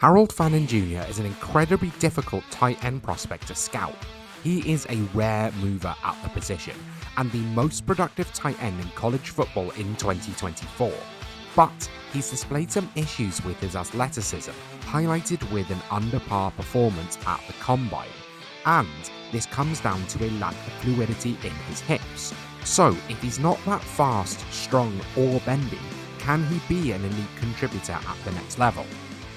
Harold Fannin Jr. is an incredibly difficult tight end prospect to scout. He is a rare mover at the position and the most productive tight end in college football in 2024. But he's displayed some issues with his athleticism, highlighted with an under par performance at the combine. And this comes down to a lack of fluidity in his hips. So, if he's not that fast, strong, or bendy, can he be an elite contributor at the next level?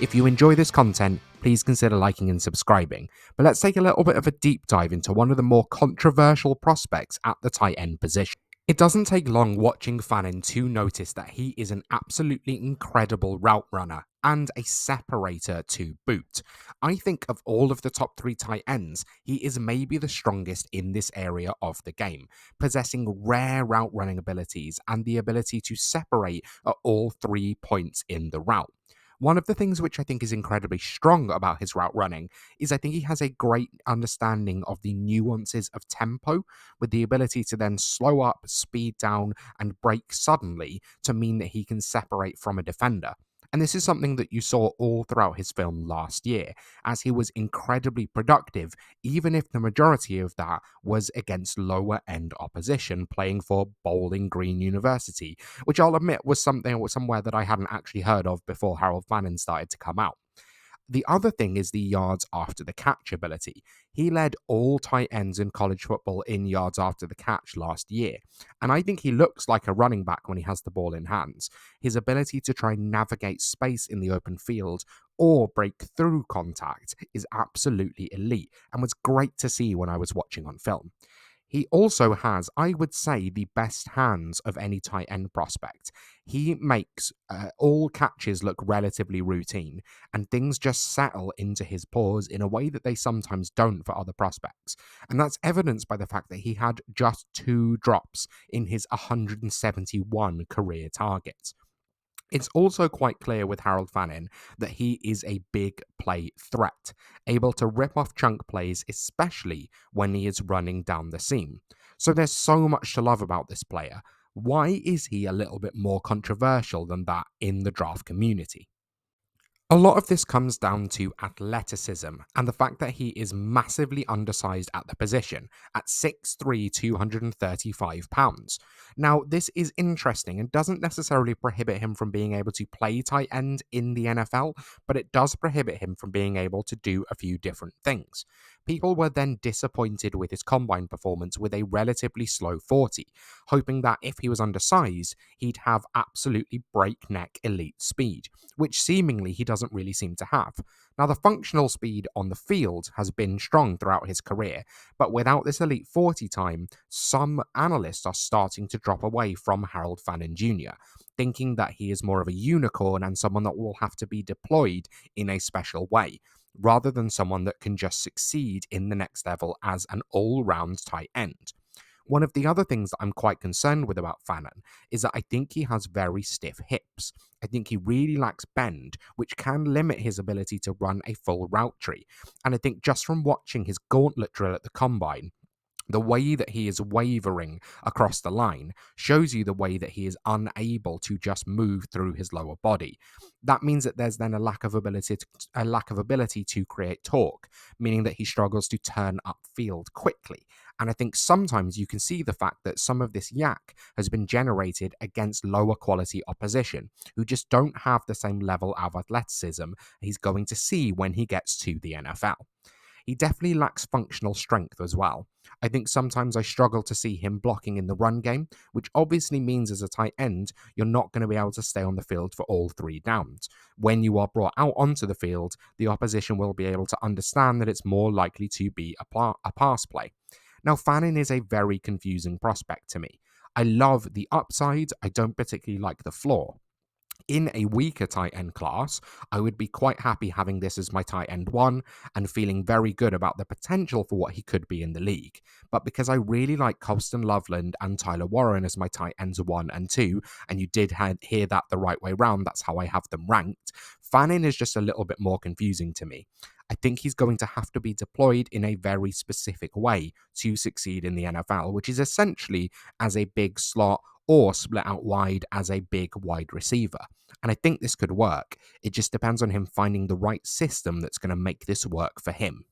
If you enjoy this content, please consider liking and subscribing. But let's take a little bit of a deep dive into one of the more controversial prospects at the tight end position. It doesn't take long watching Fannin to notice that he is an absolutely incredible route runner and a separator to boot. I think of all of the top three tight ends, he is maybe the strongest in this area of the game, possessing rare route running abilities and the ability to separate at all 3 points in the route. One of the things which I think is incredibly strong about his route running is I think he has a great understanding of the nuances of tempo, with the ability to then slow up, speed down, and break suddenly to mean that he can separate from a defender. And this is something that you saw all throughout his film last year, as he was incredibly productive, even if the majority of that was against lower end opposition, playing for Bowling Green University, which I'll admit was somewhere that I hadn't actually heard of before Harold Fannin started to come out. The other thing is the yards after the catch ability. He led all tight ends in college football in yards after the catch last year, and I think he looks like a running back when he has the ball in hands. His ability to try and navigate space in the open field or break through contact is absolutely elite and was great to see when I was watching on film. He also has, I would say, the best hands of any tight end prospect. He makes all catches look relatively routine, and things just settle into his paws in a way that they sometimes don't for other prospects. And that's evidenced by the fact that he had just 2 drops in his 171 career targets. It's also quite clear with Harold Fannin that he is a big play threat, able to rip off chunk plays, especially when he is running down the seam. So there's so much to love about this player. Why is he a little bit more controversial than that in the draft community? A lot of this comes down to athleticism and the fact that he is massively undersized at the position at 6'3", 235 pounds. Now, this is interesting and doesn't necessarily prohibit him from being able to play tight end in the NFL, but it does prohibit him from being able to do a few different things. People were then disappointed with his combine performance with a relatively slow 40, hoping that if he was undersized, he'd have absolutely breakneck elite speed, which seemingly he doesn't really seem to have. Now, the functional speed on the field has been strong throughout his career, but without this elite 40 time, some analysts are starting to drop away from Harold Fannin Jr., thinking that he is more of a unicorn and someone that will have to be deployed in a special way, rather than someone that can just succeed in the next level as an all-round tight end. One of the other things that I'm quite concerned with about Fannin is that I think he has very stiff hips. I think he really lacks bend, which can limit his ability to run a full route tree. And I think just from watching his gauntlet drill at the combine, the way that he is wavering across the line shows you the way that he is unable to just move through his lower body. That means that there's then a lack of ability to create torque, meaning that he struggles to turn upfield quickly. And I think sometimes you can see the fact that some of this yak has been generated against lower quality opposition who just don't have the same level of athleticism he's going to see when he gets to the NFL. He definitely lacks functional strength as well. I think sometimes I struggle to see him blocking in the run game, which obviously means as a tight end, you're not going to be able to stay on the field for all 3 downs. When you are brought out onto the field, the opposition will be able to understand that it's more likely to be a pass play. Now, Fannin is a very confusing prospect to me. I love the upside, I don't particularly like the floor. In a weaker tight end class, I would be quite happy having this as my tight end 1 and feeling very good about the potential for what he could be in the league. But because I really like Colston Loveland and Tyler Warren as my tight ends 1 and 2, and you did hear that the right way round, that's how I have them ranked, Fannin is just a little bit more confusing to me. I think he's going to have to be deployed in a very specific way to succeed in the NFL, which is essentially as a big slot or split out wide as a big wide receiver. And I think this could work. It just depends on him finding the right system that's going to make this work for him.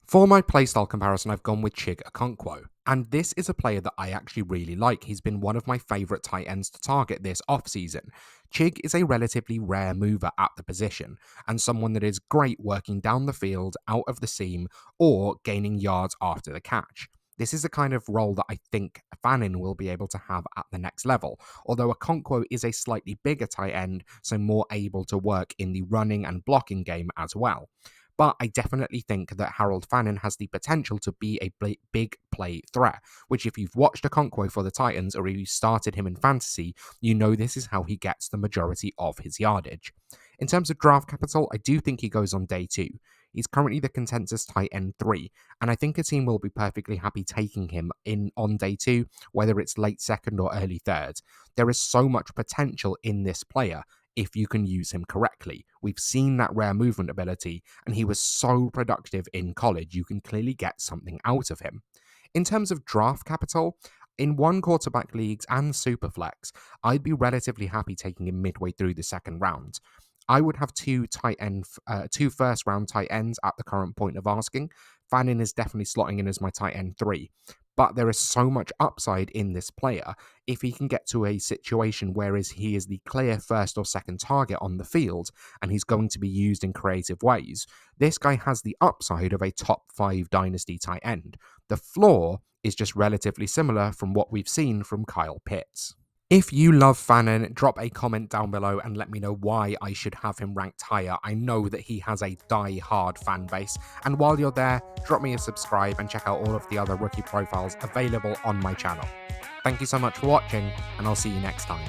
For my playstyle comparison, I've gone with Chig Okonkwo, and this is a player that I actually really like. He's been one of my favourite tight ends to target this offseason. Chig is a relatively rare mover at the position, and someone that is great working down the field, out of the seam, or gaining yards after the catch. This is the kind of role that I think Fannin will be able to have at the next level, although Okonkwo is a slightly bigger tight end, so more able to work in the running and blocking game as well. But I definitely think that Harold Fannin has the potential to be a big play threat, which if you've watched Okonkwo for the Titans or you started him in fantasy, you know this is how he gets the majority of his yardage. In terms of draft capital, I do think he goes on day 2. He's currently the consensus tight end 3, and I think a team will be perfectly happy taking him in on day 2, whether it's late second or early third. There is so much potential in this player if you can use him correctly. We've seen that rare movement ability, and he was so productive in college. You can clearly get something out of him. In terms of draft capital, in one quarterback leagues and Superflex, I'd be relatively happy taking him midway through the second round. I would have two first round tight ends at the current point of asking. Fannin is definitely slotting in as my tight end 3. But there is so much upside in this player if he can get to a situation whereas he is the clear first or second target on the field and he's going to be used in creative ways. This guy has the upside of a top 5 dynasty tight end. The floor is just relatively similar from what we've seen from Kyle Pitts. If you love Fannin, drop a comment down below and let me know why I should have him ranked higher. I know that he has a die-hard fan base. And while you're there, drop me a subscribe and check out all of the other rookie profiles available on my channel. Thank you so much for watching, and I'll see you next time.